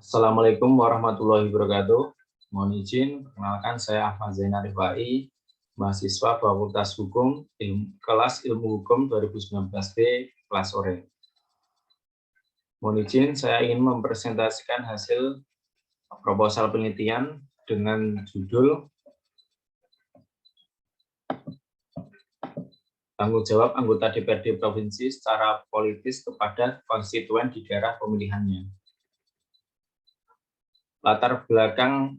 Assalamualaikum warahmatullahi wabarakatuh. Mohon izin, perkenalkan saya Ahmad Zainal Rifai, mahasiswa Fakultas Hukum, kelas Ilmu Hukum 2019B, kelas sore. Mohon izin, saya ingin mempresentasikan hasil proposal penelitian dengan judul Tanggung jawab anggota DPRD Provinsi secara politis kepada konstituen di daerah pemilihannya. Latar belakang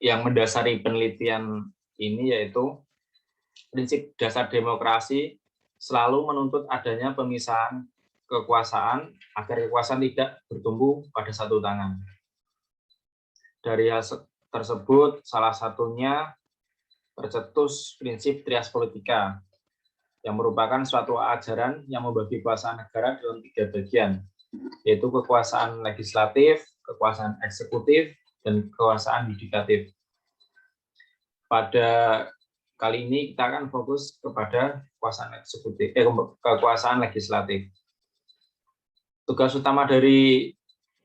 yang mendasari penelitian ini yaitu prinsip dasar demokrasi selalu menuntut adanya pemisahan kekuasaan agar kekuasaan tidak bertumbuh pada satu tangan. Dari hal tersebut, salah satunya tercetus prinsip trias politika yang merupakan suatu ajaran yang membagi kekuasaan negara dalam 3 bagian, yaitu kekuasaan legislatif, kekuasaan eksekutif, dan kekuasaan yudikatif. Pada kali ini kita akan fokus kepada kekuasaan legislatif. Tugas utama dari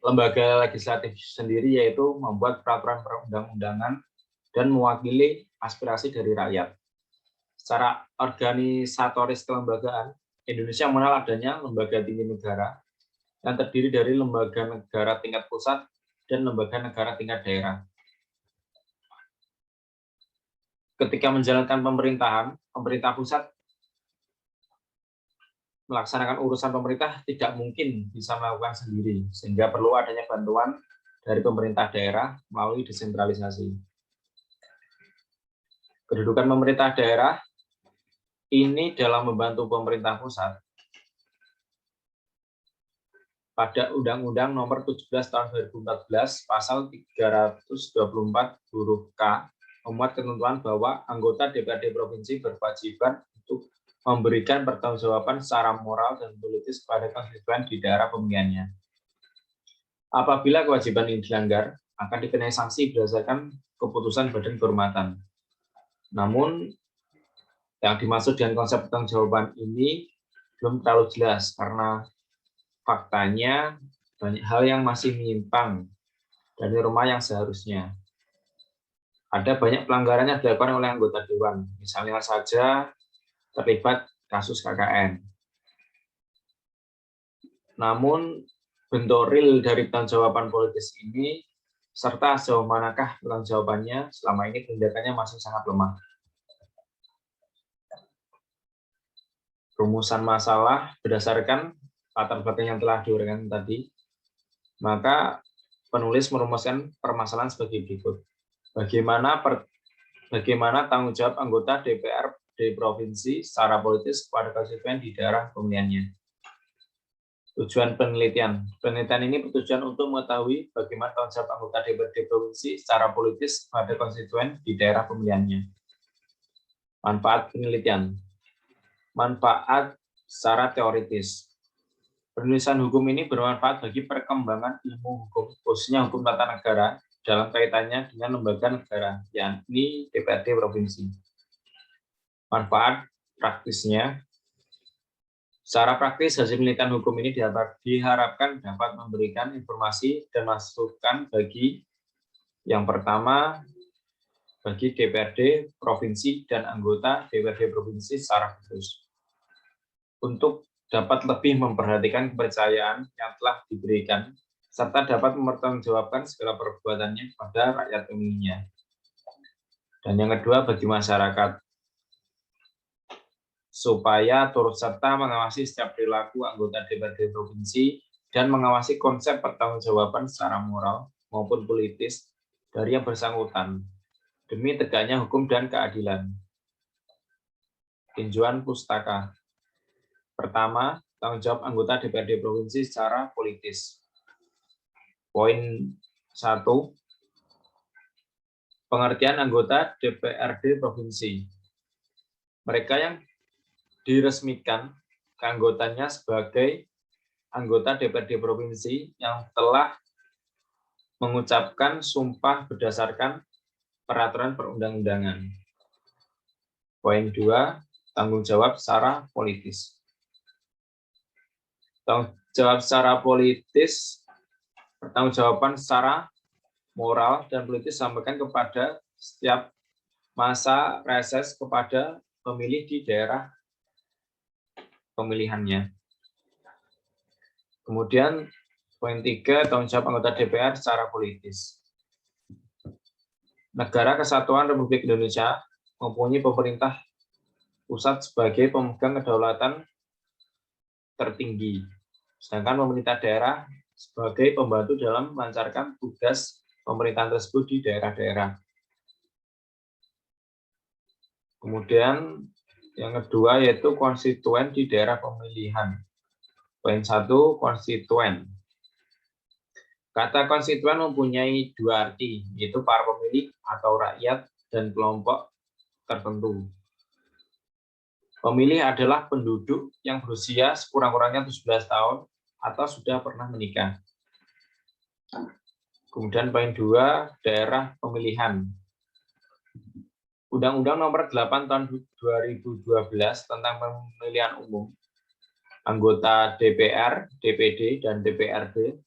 lembaga legislatif sendiri yaitu membuat peraturan perundang-undangan dan mewakili aspirasi dari rakyat. Secara organisatoris kelembagaan, Indonesia mengenal adanya lembaga tinggi negara yang terdiri dari lembaga negara tingkat pusat dan lembaga negara tingkat daerah. Ketika menjalankan pemerintahan, pemerintah pusat melaksanakan urusan pemerintah tidak mungkin bisa melakukan sendiri, sehingga perlu adanya bantuan dari pemerintah daerah melalui desentralisasi. Kedudukan pemerintah daerah ini dalam membantu pemerintah pusat. Pada Undang-Undang Nomor 17 Tahun 2014, Pasal 324 huruf K memuat ketentuan bahwa anggota DPRD provinsi berkewajiban untuk memberikan pertanggungjawaban secara moral dan politis kepada konstituen di daerah pemilihannya. Apabila kewajiban ini dilanggar, akan dikenai sanksi berdasarkan keputusan Badan Kehormatan. Namun, yang dimaksud dengan konsep pertanggungjawaban ini belum terlalu jelas karena faktanya banyak hal yang masih menyimpang dari norma yang seharusnya. Ada banyak pelanggaran yang dilakukan oleh anggota dewan, misalnya saja terlibat kasus KKN. Namun, bentuk real dari pertanggungjawaban politis ini, serta sejauh manakah pertanggungjawabannya, selama ini tindakannya masih sangat lemah. Rumusan masalah berdasarkan latar belakang yang telah diuraikan tadi, maka penulis merumuskan permasalahan sebagai berikut. Bagaimana tanggung jawab anggota DPR di provinsi secara politis kepada konstituen di daerah pemilihannya. Tujuan penelitian. Penelitian ini bertujuan untuk mengetahui bagaimana tanggung jawab anggota DPRD provinsi secara politis kepada konstituen di daerah pemilihannya. Manfaat penelitian. Manfaat secara teoritis. Penulisan hukum ini bermanfaat bagi perkembangan ilmu hukum, khususnya hukum tata negara, dalam kaitannya dengan lembaga negara, yakni DPRD provinsi. Manfaat praktisnya, secara praktis hasil penelitian hukum ini diharapkan dapat memberikan informasi dan masukan bagi yang pertama, bagi DPRD provinsi dan anggota DPRD provinsi secara khusus, untuk dapat lebih memperhatikan kepercayaan yang telah diberikan serta dapat mempertanggungjawabkan segala perbuatannya kepada rakyat pemilihnya. Dan yang kedua, bagi masyarakat, supaya turut serta mengawasi setiap perilaku anggota DPRD provinsi dan mengawasi konsep pertanggungjawaban secara moral maupun politis dari yang bersangkutan demi tegaknya hukum dan keadilan. Tinjauan pustaka. Pertama, tanggung jawab anggota DPRD provinsi secara politis. Poin 1, pengertian anggota DPRD provinsi. Mereka yang diresmikan keanggotaannya sebagai anggota DPRD provinsi yang telah mengucapkan sumpah berdasarkan peraturan perundang-undangan. Poin 2, tanggung jawab secara politis. Tanggung jawab secara politis Pertanggungjawaban secara moral dan politis disampaikan kepada setiap masa reses kepada pemilih di daerah pemilihannya. Kemudian poin 3, tanggung jawab anggota DPR secara politis. Negara Kesatuan Republik Indonesia mempunyai pemerintah pusat sebagai pemegang kedaulatan tertinggi, sedangkan pemerintah daerah sebagai pembantu dalam melancarkan tugas pemerintahan tersebut di daerah-daerah. Kemudian yang kedua yaitu konstituen di daerah pemilihan. Poin 1, konstituen. Kata konstituen mempunyai dua arti, yaitu para pemilih atau rakyat dan kelompok tertentu. Pemilih adalah penduduk yang berusia sekurang-kurangnya 17 tahun atau sudah pernah menikah. Kemudian poin 2, daerah pemilihan. Undang-Undang Nomor 8 Tahun 2012 tentang Pemilihan Umum, anggota DPR, DPD, dan DPRD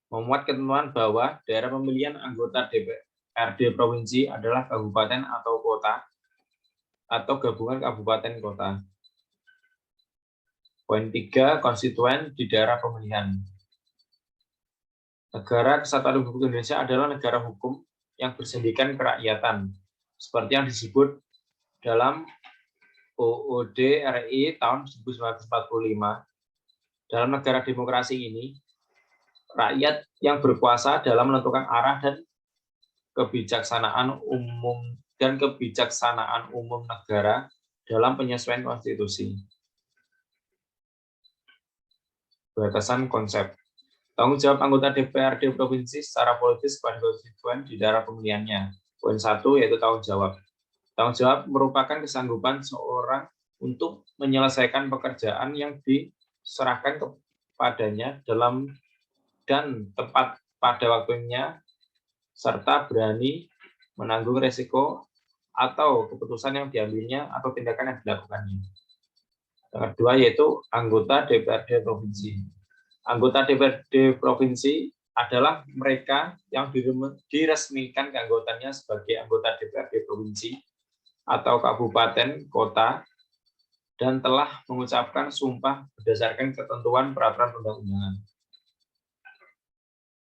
memuat ketentuan bahwa daerah pemilihan anggota DPRD provinsi adalah kabupaten atau kota atau gabungan kabupaten kota. Poin 3, konstituen di daerah pemilihan. Negara Kesatuan Republik Indonesia adalah negara hukum yang bersendikan kerakyatan, seperti yang disebut dalam UUD RI tahun 1945. Dalam negara demokrasi ini, rakyat yang berkuasa dalam menentukan arah dan kebijaksanaan umum negara dalam penyesuaian konstitusi. Batasan konsep. Tanggung jawab anggota DPRD provinsi secara politis kepada konstituen di daerah pemilihannya. Poin 1 yaitu tanggung jawab. Tanggung jawab merupakan kesanggupan seorang untuk menyelesaikan pekerjaan yang diserahkan kepadanya dalam dan tepat pada waktunya, serta berani menanggung resiko atau keputusan yang diambilnya atau tindakan yang dilakukannya. Yang kedua yaitu anggota DPRD provinsi. Anggota DPRD provinsi adalah mereka yang diresmikan keanggotaannya sebagai anggota DPRD provinsi atau kabupaten kota dan telah mengucapkan sumpah berdasarkan ketentuan peraturan perundang-undangan.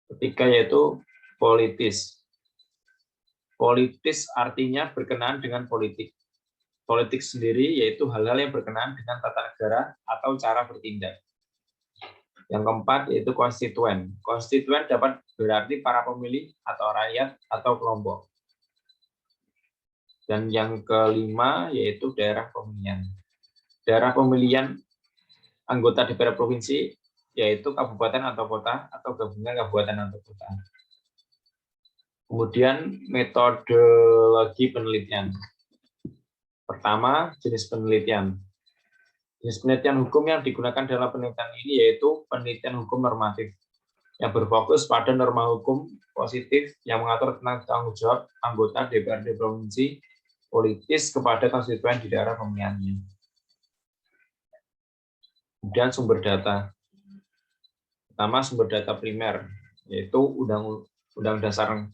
Ketiga yaitu politis. Politis artinya berkenaan dengan politik. Politik sendiri yaitu hal-hal yang berkenaan dengan tata negara atau cara bertindak. Yang keempat yaitu konstituen. Konstituen dapat berarti para pemilih atau rakyat atau kelompok. Dan yang kelima yaitu daerah pemilihan. Daerah pemilihan anggota DPR provinsi yaitu kabupaten atau kota atau gabungan kabupaten atau kota. Kemudian metodologi penelitian. Pertama, jenis penelitian. Jenis penelitian hukum yang digunakan dalam penelitian ini yaitu penelitian hukum normatif yang berfokus pada norma hukum positif yang mengatur tentang tanggung jawab anggota DPRD provinsi politis kepada konstituen di daerah pemilihannya. Kemudian sumber data. Pertama, sumber data primer, yaitu Undang-Undang Dasar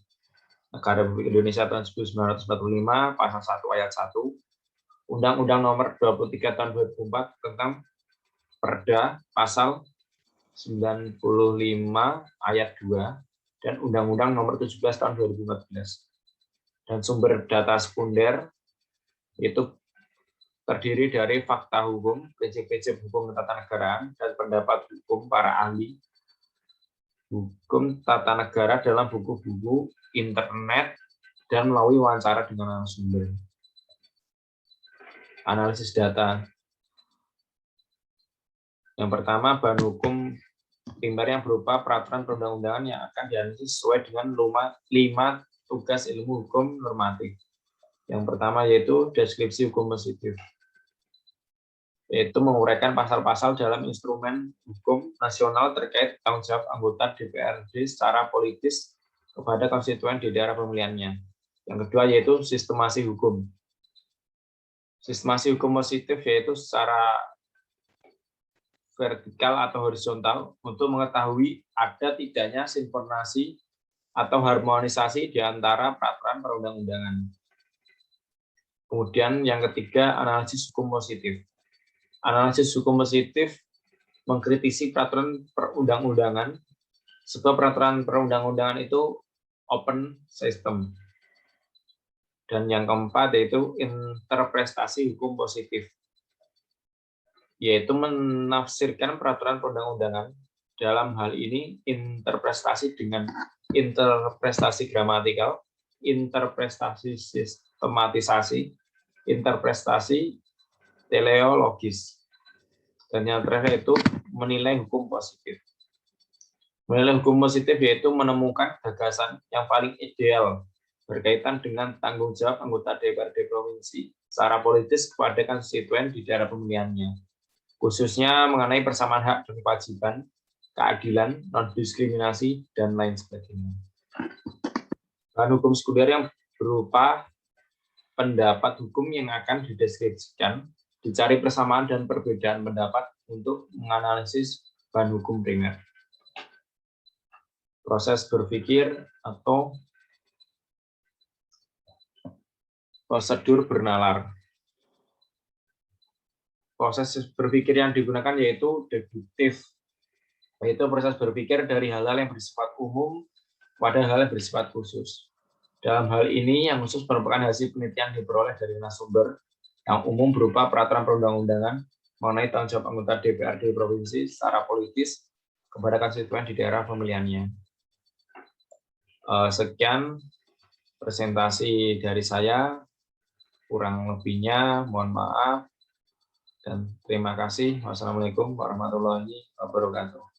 Negara Republik Indonesia tahun 1945, pasal 1 ayat 1, Undang-Undang Nomor 23 tahun 2004 tentang Perda pasal 95 ayat 2, dan Undang-Undang Nomor 17 tahun 2014. Dan sumber data sekunder itu terdiri dari fakta hukum, prinsip-prinsip hukum ketatanegaraan, dan pendapat hukum para ahli hukum tata negara dalam buku-buku, internet, dan melalui wawancara dengan narasumber. Analisis data. Yang pertama, bahan hukum primer yang berupa peraturan perundang-undangan yang akan dianalisis sesuai dengan 5 tugas ilmu hukum normatif. Yang pertama yaitu deskripsi hukum positif, yaitu menguraikan pasal-pasal dalam instrumen hukum nasional terkait tanggung jawab anggota DPRD secara politis kepada konstituen di daerah pemilihannya. Yang kedua yaitu sistemasi hukum. Sistemasi hukum positif yaitu secara vertikal atau horizontal untuk mengetahui ada tidaknya sinkronasi atau harmonisasi di antara peraturan perundang-undangan. Kemudian yang ketiga, analisis hukum positif. Analisis hukum positif mengkritisi peraturan perundang-undangan, sebab peraturan perundang-undangan itu open system. Dan yang keempat yaitu interpretasi hukum positif, yaitu menafsirkan peraturan perundang-undangan. Dalam hal ini interpretasi dengan interpretasi gramatikal, interpretasi sistematisasi, interpretasi teleologis. Dan yang terakhir itu menilai hukum positif. Menilai hukum positif yaitu menemukan gagasan yang paling ideal berkaitan dengan tanggung jawab anggota DPRD provinsi secara politis kepada konstituen di daerah pemilihannya, khususnya mengenai persamaan hak dan kewajiban, keadilan, non-diskriminasi, dan lain sebagainya. Bahan hukum sekunder yang berupa pendapat hukum yang akan dideskripsikan, dicari persamaan dan perbedaan pendapat untuk menganalisis bahan hukum primer. Proses berpikir atau prosedur bernalar. Proses berpikir yang digunakan yaitu deduktif, yaitu proses berpikir dari hal-hal yang bersifat umum pada hal yang bersifat khusus. Dalam hal ini, yang khusus merupakan hasil penelitian diperoleh dari narasumber, yang umum berupa peraturan perundang-undangan mengenai tanggung jawab anggota DPRD provinsi secara politis kepada konstituen di daerah pemilihannya. Sekian presentasi dari saya, kurang lebihnya mohon maaf, dan terima kasih. Wassalamualaikum warahmatullahi wabarakatuh.